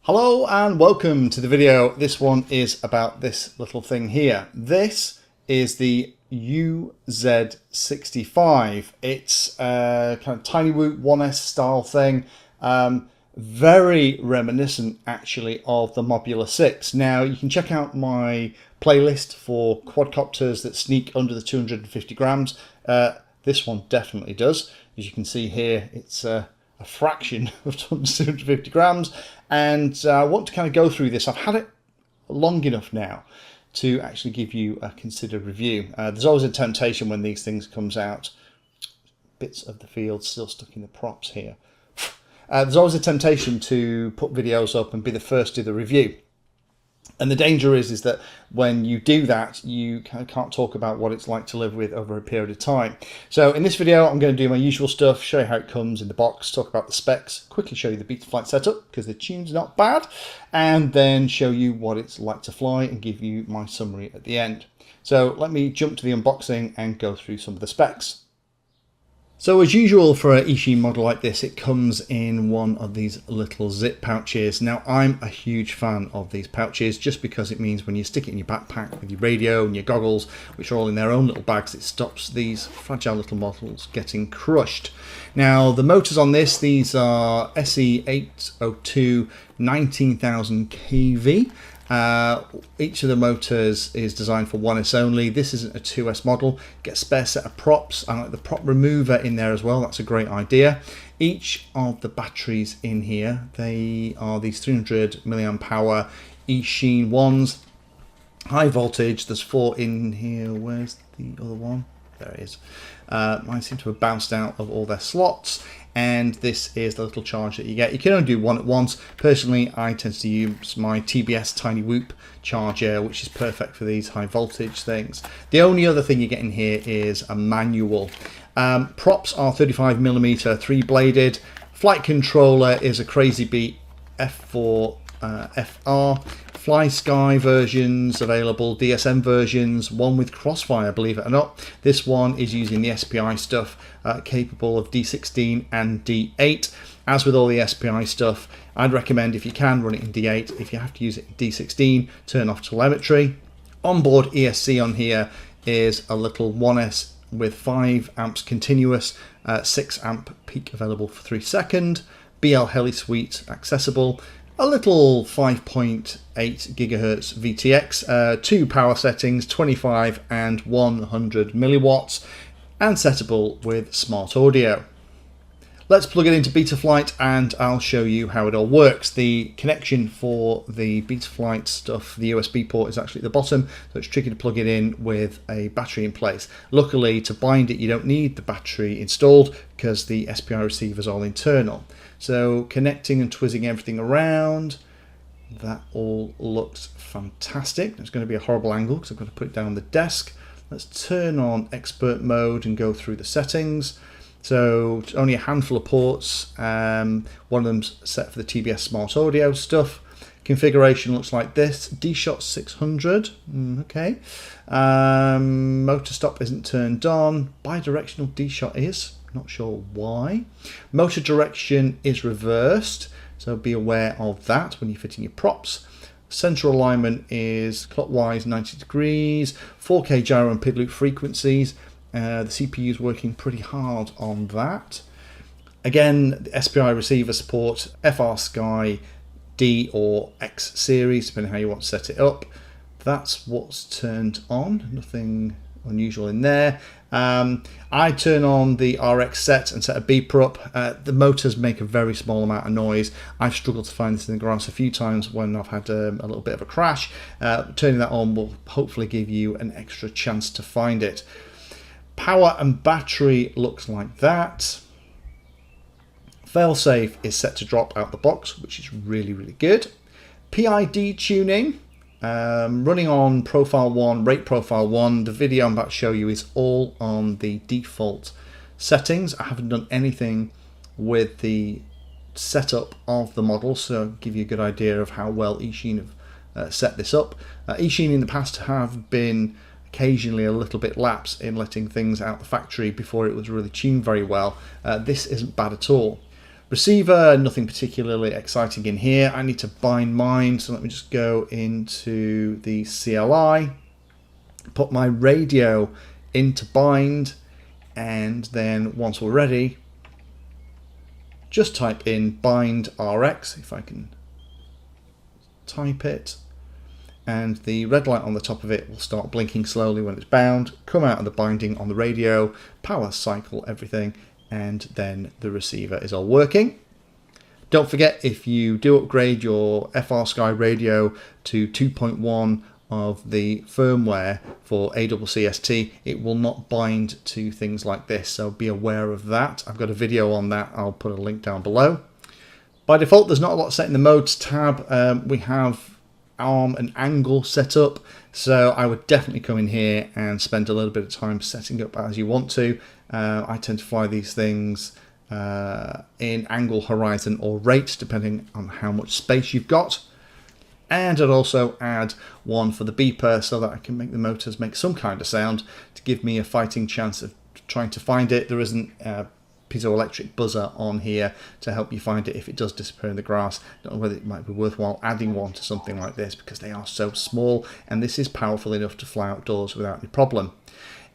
Hello and welcome to the video. This one is about this little thing here. This is the UZ65. It's a kind of tiny whoop 1S style thing. Very reminiscent actually of the Mobula 6. Now you can check out my playlist for quadcopters that sneak under the 250 grams. This one definitely does. As you can see here, it's a fraction of 250 grams, and I want to kind of go through this. I've had it long enough now to actually give you a considered review. There's always a temptation when these things comes out. Bits of the field still stuck in the props here. There's always a temptation to put videos up and be the first to do the review. And the danger is that when you do that, you can't talk about what it's like to live with over a period of time. So in this video, I'm going to do my usual stuff, show you how it comes in the box, talk about the specs, quickly show you the Betaflight setup because the tune's not bad, and then show you what it's like to fly and give you my summary at the end. So let me jump to the unboxing and go through some of the specs. So as usual for an Eachine model like this, it comes in one of these little zip pouches. Now I'm a huge fan of these pouches just because it means when you stick it in your backpack with your radio and your goggles, which are all in their own little bags, it stops these fragile little models getting crushed. Now the motors on this, these are SE802 19,000 kV. Each of the motors is designed for 1S only. This isn't a 2S model. Get a spare set of props. I like the prop remover in there as well. That's a great idea. Each of the batteries in here, they are these 300 milliamp hour Eachine ones. High voltage. There's 4 in here. Where's the other one? There it is. Mine seem to have bounced out of all their slots. And this is the little charge that you get. You can only do one at once. Personally, I tend to use my TBS Tiny Whoop charger, which is perfect for these high voltage things. The only other thing you get in here is a manual. Props are 35mm 3-bladed. Flight controller is a Crazy Beat F4 FR. Fly Sky versions available, DSM versions, one with Crossfire, believe it or not. This one is using the SPI stuff, capable of D16 and D8. As with all the SPI stuff, I'd recommend if you can run it in D8. If you have to use it in D16, turn off telemetry. Onboard ESC on here is a little 1S with 5 amps continuous, 6 amp peak available for 3 seconds. BL Heli Suite accessible. A little 5.8 gigahertz VTX, 2 power settings, 25 and 100 milliwatts, and settable with smart audio. Let's plug it into Betaflight and I'll show you how it all works. The connection for the Betaflight stuff, the USB port, is actually at the bottom, so it's tricky to plug it in with a battery in place. Luckily, to bind it, you don't need the battery installed because the SPI receiver is all internal. So connecting and twizzing everything around, that all looks fantastic. It's going to be a horrible angle because I've got to put it down on the desk. Let's turn on expert mode and go through the settings. So only a handful of ports. One of them's set for the TBS smart audio stuff. Configuration looks like this. D-Shot 600. Okay. Motor stop isn't turned on. Bidirectional D-Shot is. Not sure why. Motor direction is reversed, so be aware of that when you're fitting your props. Central alignment is clockwise 90 degrees, 4K gyro and PID loop frequencies. The CPU is working pretty hard on that. Again, the SPI receiver support FR Sky D or X series, depending how you want to set it up. That's what's turned on, nothing unusual in there. I turn on the RX set and set a beeper up. The motors make a very small amount of noise. I've struggled to find this in the grass a few times when I've had a little bit of a crash. Turning that on will hopefully give you an extra chance to find it. Power and battery looks like that. Failsafe is set to drop out the box, which is really, really good. PID tuning. Running on profile 1, rate profile 1. The video I'm about to show you is all on the default settings. I haven't done anything with the setup of the model, so I'll give you a good idea of how well Eachine have set this up. Eachine in the past have been occasionally a little bit lapse in letting things out the factory before it was really tuned very well. This isn't bad at all. Receiver, nothing particularly exciting in here. I need to bind mine, so let me just go into the CLI, put my radio into bind, and then once we're ready, just type in bind RX, if I can type it, and the red light on the top of it will start blinking slowly when it's bound, come out of the binding on the radio, power cycle everything, and then the receiver is all working. Don't forget, if you do upgrade your FR Sky radio to 2.1 of the firmware for ACCST, it will not bind to things like this, so be aware of that. I've got a video on that, I'll put a link down below. By default, there's not a lot set in the modes tab. We have arm and angle set up, so I would definitely come in here and spend a little bit of time setting up as you want to. I tend to fly these things in angle, horizon or rate, depending on how much space you've got. And I'd also add one for the beeper so that I can make the motors make some kind of sound to give me a fighting chance of trying to find it. There isn't a piezoelectric buzzer on here to help you find it if it does disappear in the grass. I don't know whether it might be worthwhile adding one to something like this, because they are so small and this is powerful enough to fly outdoors without any problem.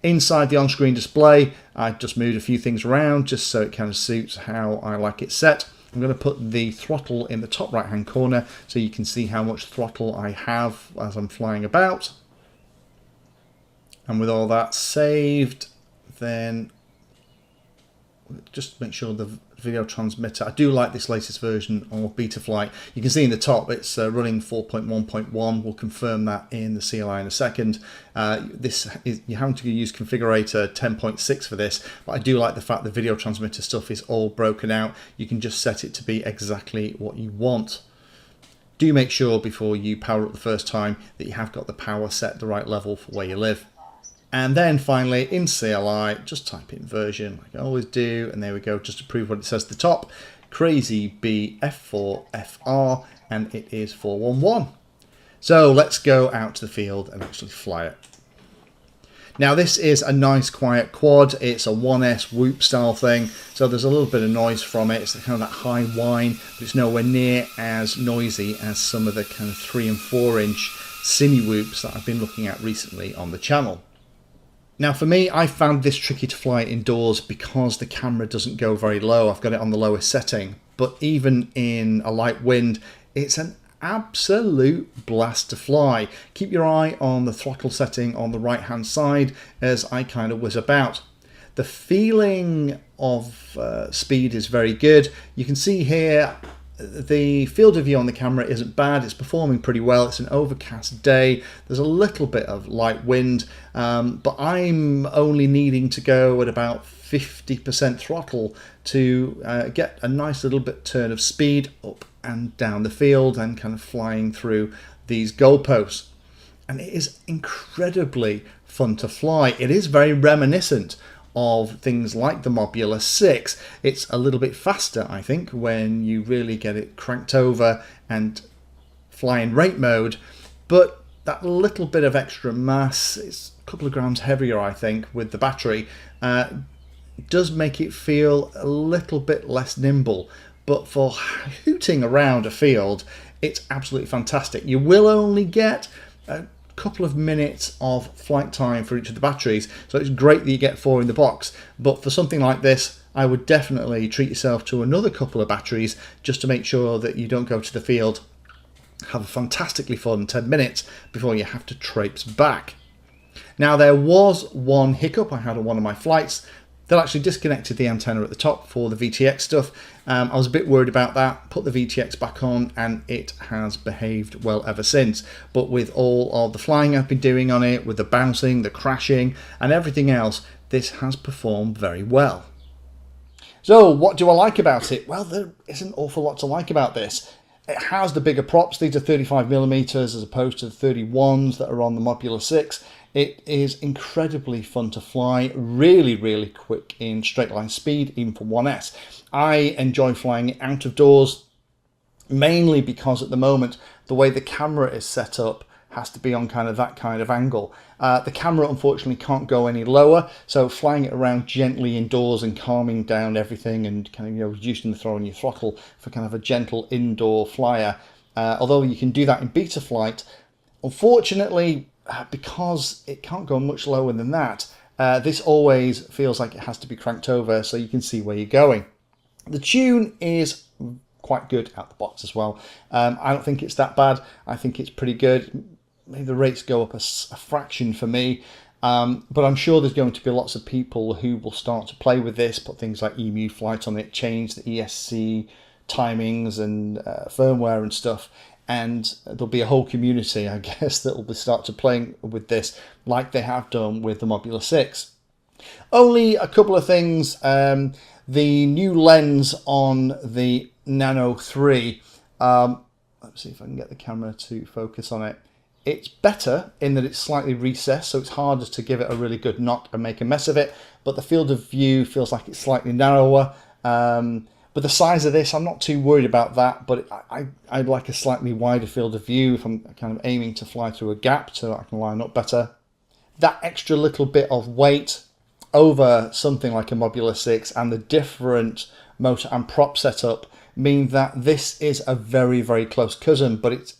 Inside the on-screen display, I just moved a few things around just so it kind of suits how I like it set. I'm going to put the throttle in the top right hand corner so you can see how much throttle I have as I'm flying about. And with all that saved, then just make sure the video transmitter, I do like this latest version of Betaflight. You can see in the top it's running 4.1.1. We'll confirm that in the CLI in a second. This is, you're having to use configurator 10.6 for this, but I do like the fact the video transmitter stuff is all broken out. You can just set it to be exactly what you want. Do make sure before you power up the first time that you have got the power set the right level for where you live. And then finally in CLI, just type in version like I always do, and there we go, just to prove what it says at the top, Crazy B F4FR, and it is 411. So let's go out to the field and actually fly it. Now this is a nice quiet quad, it's a 1S whoop style thing, so there's a little bit of noise from it, it's kind of that high whine, but it's nowhere near as noisy as some of the kind of 3 and 4 inch cine whoops that I've been looking at recently on the channel. Now for me, I found this tricky to fly indoors because the camera doesn't go very low. I've got it on the lowest setting, but even in a light wind, it's an absolute blast to fly. Keep your eye on the throttle setting on the right hand side as I kind of whiz about. The feeling of speed is very good. You can see here the field of view on the camera isn't bad, it's performing pretty well. It's an overcast day, there's a little bit of light wind, but I'm only needing to go at about 50% throttle to get a nice little bit turn of speed up and down the field and kind of flying through these goalposts. And it is incredibly fun to fly. It is very reminiscent of things like the Mobula 6. It's a little bit faster, I think, when you really get it cranked over and fly in rate mode, but that little bit of extra mass, it's a couple of grams heavier, I think, with the battery, does make it feel a little bit less nimble. But for hooting around a field, it's absolutely fantastic. You will only get a couple of minutes of flight time for each of the batteries, so it's great that you get 4 in the box, but for something like this I would definitely treat yourself to another couple of batteries just to make sure that you don't go to the field, have a fantastically fun 10 minutes before you have to traipse back. Now there was one hiccup I had on one of my flights that actually disconnected the antenna at the top for the VTX stuff. I was a bit worried about that, put the VTX back on, and it has behaved well ever since. But with all of the flying I've been doing on it, with the bouncing, the crashing, and everything else, this has performed very well. So what do I like about it? Well, there is an awful lot to like about this. It has the bigger props. These are 35mm as opposed to the 31s that are on the Mobula 6. It is incredibly fun to fly, really, really quick in straight line speed, even for 1S. I enjoy flying it out of doors, mainly because at the moment, the way the camera is set up has to be on kind of that kind of angle. The camera unfortunately can't go any lower, so flying it around gently indoors and calming down everything and kind of, you know, reducing the throw on your throttle for kind of a gentle indoor flyer. Although you can do that in Betaflight, unfortunately, because it can't go much lower than that, this always feels like it has to be cranked over so you can see where you're going. The tune is quite good out the box as well. I don't think it's that bad. I think it's pretty good. Maybe the rates go up a fraction for me, but I'm sure there's going to be lots of people who will start to play with this, put things like EMU flight on it, change the ESC timings and firmware and stuff, and there'll be a whole community, I guess, that will start to playing with this like they have done with the Mobula 6. Only a couple of things. The new lens on the Nano 3, let's see if I can get the camera to focus on it. It's better in that it's slightly recessed, so it's harder to give it a really good knock and make a mess of it, but the field of view feels like it's slightly narrower. But the size of this, I'm not too worried about that, but I'd like a slightly wider field of view if I'm kind of aiming to fly through a gap so I can line up better. That extra little bit of weight over something like a Mobula 6 and the different motor and prop setup mean that this is a very, very close cousin, but it's,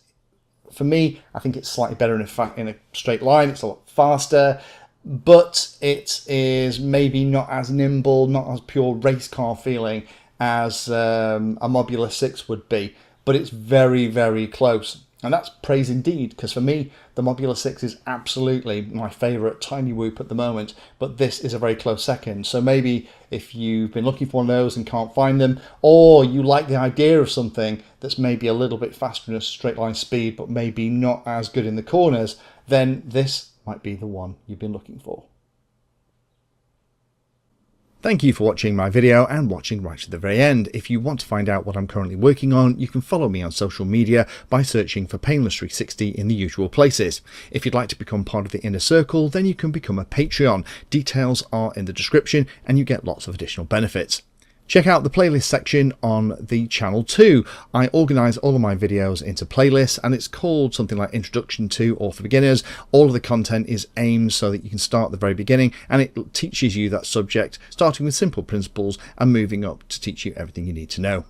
for me, I think it's slightly better in a straight line. It's a lot faster, but it is maybe not as nimble, not as pure race car feeling as a Mobula 6 would be, but it's very, very close. And that's praise indeed, because for me, the Mobula 6 is absolutely my favourite tiny whoop at the moment, but this is a very close second. So maybe if you've been looking for one of those and can't find them, or you like the idea of something that's maybe a little bit faster in a straight line speed, but maybe not as good in the corners, then this might be the one you've been looking for. Thank you for watching my video and watching right to the very end. If you want to find out what I'm currently working on, you can follow me on social media by searching for Painless360 in the usual places. If you'd like to become part of the inner circle, then you can become a Patreon. Details are in the description and you get lots of additional benefits. Check out the playlist section on the channel too. I organise all of my videos into playlists and it's called something like Introduction to or for Beginners. All of the content is aimed so that you can start at the very beginning and it teaches you that subject, starting with simple principles and moving up to teach you everything you need to know.